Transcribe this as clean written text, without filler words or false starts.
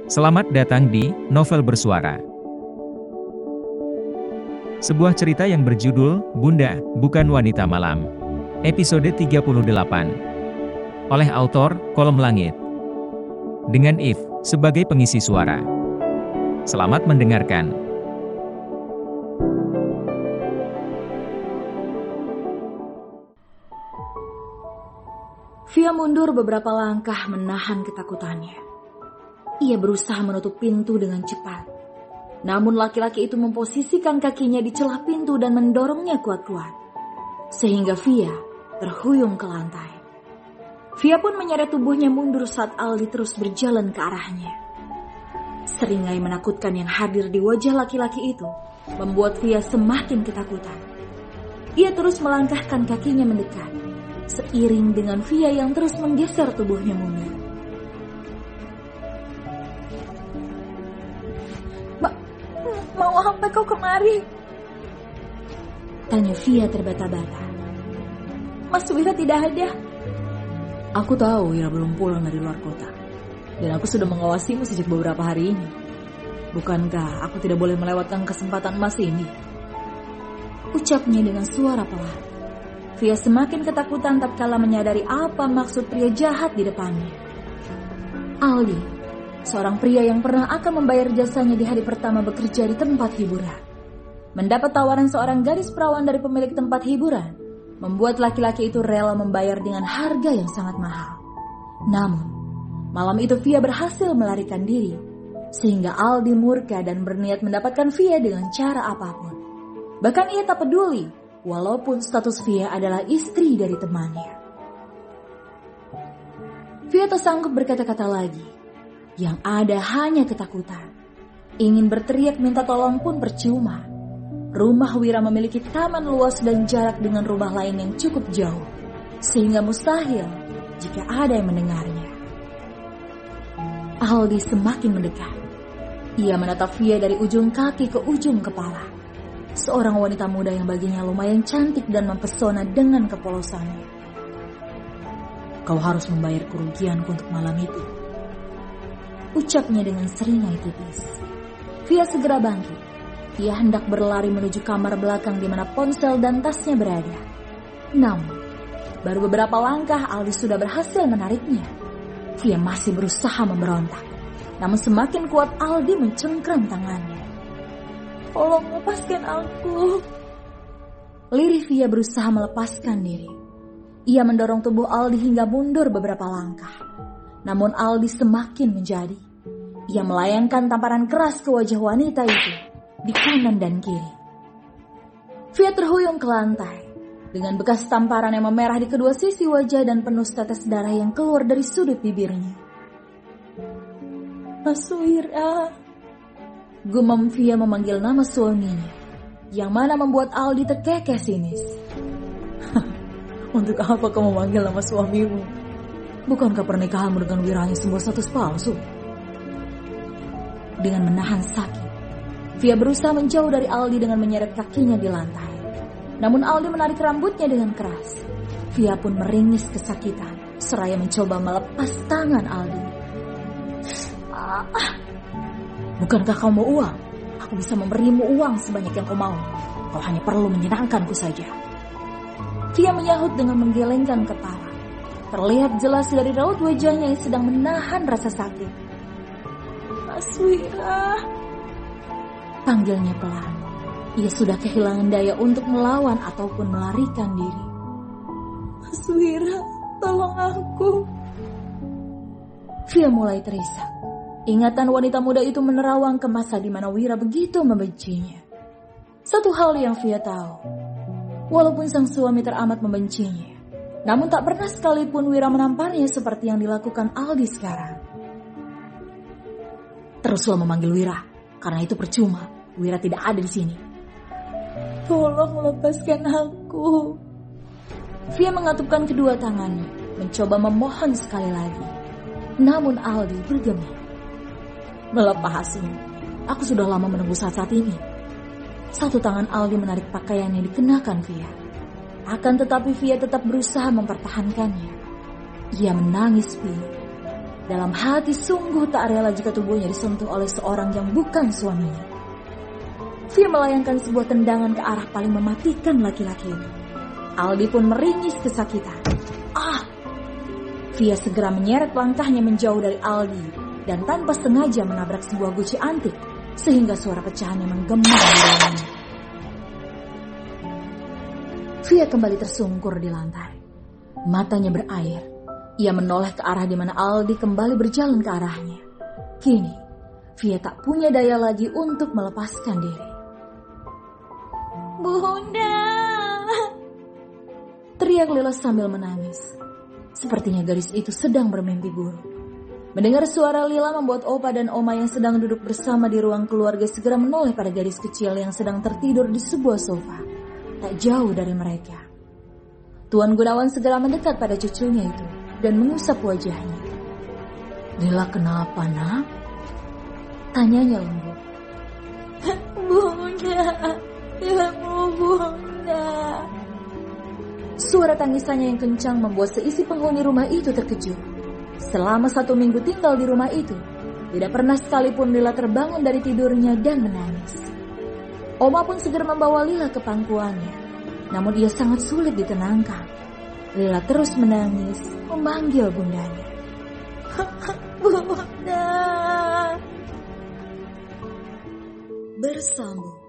Selamat datang di Novel Bersuara. Sebuah cerita yang berjudul Bunda, Bukan Wanita Malam. Episode 38. Oleh autor Kolom Langit. Dengan If sebagai pengisi suara. Selamat mendengarkan. Via mundur beberapa langkah menahan ketakutannya. Ia berusaha menutup pintu dengan cepat. Namun laki-laki itu memposisikan kakinya di celah pintu dan mendorongnya kuat-kuat. Sehingga Via terhuyung ke lantai. Via pun menyeret tubuhnya mundur saat Aldi terus berjalan ke arahnya. Seringai menakutkan yang hadir di wajah laki-laki itu membuat Via semakin ketakutan. Ia terus melangkahkan kakinya mendekat, seiring dengan Via yang terus menggeser tubuhnya mundur. Mau apa kau kemari? Tanya Via terbata-bata. Mas Wira tidak ada. Aku tahu Wira belum pulang dari luar kota. Dan aku sudah mengawasimu sejak beberapa hari ini. Bukankah aku tidak boleh melewatkan kesempatan emas ini? Ucapnya dengan suara pelan. Via semakin ketakutan tatkala menyadari apa maksud pria jahat di depannya. Aldi, seorang pria yang pernah akan membayar jasanya di hari pertama bekerja di tempat hiburan. Mendapat tawaran seorang gadis perawan dari pemilik tempat hiburan, membuat laki-laki itu rela membayar dengan harga yang sangat mahal. Namun, malam itu Via berhasil melarikan diri, sehingga Aldi murka dan berniat mendapatkan Via dengan cara apapun. Bahkan ia tak peduli, walaupun status Via adalah istri dari temannya. Via tak sanggup berkata-kata lagi. Yang ada hanya ketakutan. Ingin berteriak minta tolong pun percuma. Rumah Wira memiliki taman luas dan jarak dengan rumah lain yang cukup jauh. Sehingga mustahil jika ada yang mendengarnya. Aldi semakin mendekat. Ia menatap Via dari ujung kaki ke ujung kepala. Seorang wanita muda yang baginya lumayan cantik dan mempesona dengan kepolosannya. Kau harus membayar kerugianku untuk malam itu. Ucapnya dengan seringai tipis. Via segera bangkit. Ia hendak berlari menuju kamar belakang di mana ponsel dan tasnya berada. Namun, baru beberapa langkah Aldi sudah berhasil menariknya. Via masih berusaha memberontak. Namun semakin kuat Aldi mencengkram tangannya. Tolong lepaskan aku. Lirih Via berusaha melepaskan diri. Ia mendorong tubuh Aldi hingga mundur beberapa langkah. Namun Aldi semakin menjadi. Ia melayangkan tamparan keras ke wajah wanita itu, di kanan dan kiri. Via terhuyung ke lantai, dengan bekas tamparan yang memerah di kedua sisi wajah dan penuh tetes darah yang keluar dari sudut bibirnya. Mas Wira. Gumam Via memanggil nama suaminya, yang mana membuat Aldi terkekeh sinis. Untuk apa kau memanggil nama suamimu? Bukankah pernikahanmu dengan Wira hanya sebuah status palsu? Dengan menahan sakit, Via berusaha menjauh dari Aldi dengan menyeret kakinya di lantai. Namun Aldi menarik rambutnya dengan keras. Via pun meringis kesakitan, seraya mencoba melepas tangan Aldi. Bukankah kau mau uang? Aku bisa memberimu uang sebanyak yang kau mau. Kau hanya perlu menyenangkanku saja. Via menyahut dengan menggelengkan kepala. Terlihat jelas dari raut wajahnya yang sedang menahan rasa sakit. Mas Wira, panggilnya pelan. Ia sudah kehilangan daya untuk melawan ataupun melarikan diri. Mas Wira, tolong aku. Via mulai terisak. Ingatan wanita muda itu menerawang ke masa di mana Wira begitu membencinya. Satu hal yang Via tahu, walaupun sang suami teramat membencinya, namun tak pernah sekalipun Wira menamparnya seperti yang dilakukan Aldi sekarang. Teruslah memanggil Wira, karena itu percuma. Wira tidak ada di sini. Tolong lepaskan aku. Via mengatupkan kedua tangannya, mencoba memohon sekali lagi. Namun Aldi bergeming. Melepasmu. Aku sudah lama menunggu saat ini. Satu tangan Aldi menarik pakaian yang dikenakan Via. Akan tetapi Via tetap berusaha mempertahankannya. Ia menangis pilu. Dalam hati sungguh tak rela jika tubuhnya disentuh oleh seorang yang bukan suaminya. Via melayangkan sebuah tendangan ke arah paling mematikan laki-laki itu. Aldi pun meringis kesakitan. Via segera menyeret langkahnya menjauh dari Aldi dan tanpa sengaja menabrak sebuah guci antik sehingga suara pecahannya menggema di dalamnya. Via kembali tersungkur di lantai. Matanya berair. Ia menoleh ke arah di mana Aldi kembali berjalan ke arahnya. Kini, Via tak punya daya lagi untuk melepaskan diri. "Bunda!" teriak Lila sambil menangis. Sepertinya gadis itu sedang bermimpi buruk. Mendengar suara Lila membuat Opa dan Oma yang sedang duduk bersama di ruang keluarga segera menoleh pada gadis kecil yang sedang tertidur di sebuah sofa, tak jauh dari mereka. Tuan Gunawan segera mendekat pada cucunya itu dan mengusap wajahnya. "Lila kenapa, nak?" tanyanya lembut. "Bunda, ilmu Bunda." Suara tangisannya yang kencang membuat seisi penghuni rumah itu terkejut. Selama 1 minggu tinggal di rumah itu, tidak pernah sekalipun Lila terbangun dari tidurnya dan menangis. Oma pun segera membawa Lila ke pangkuannya, namun ia sangat sulit ditenangkan. Lila terus menangis, memanggil bundanya. "Bunda." Bersambung.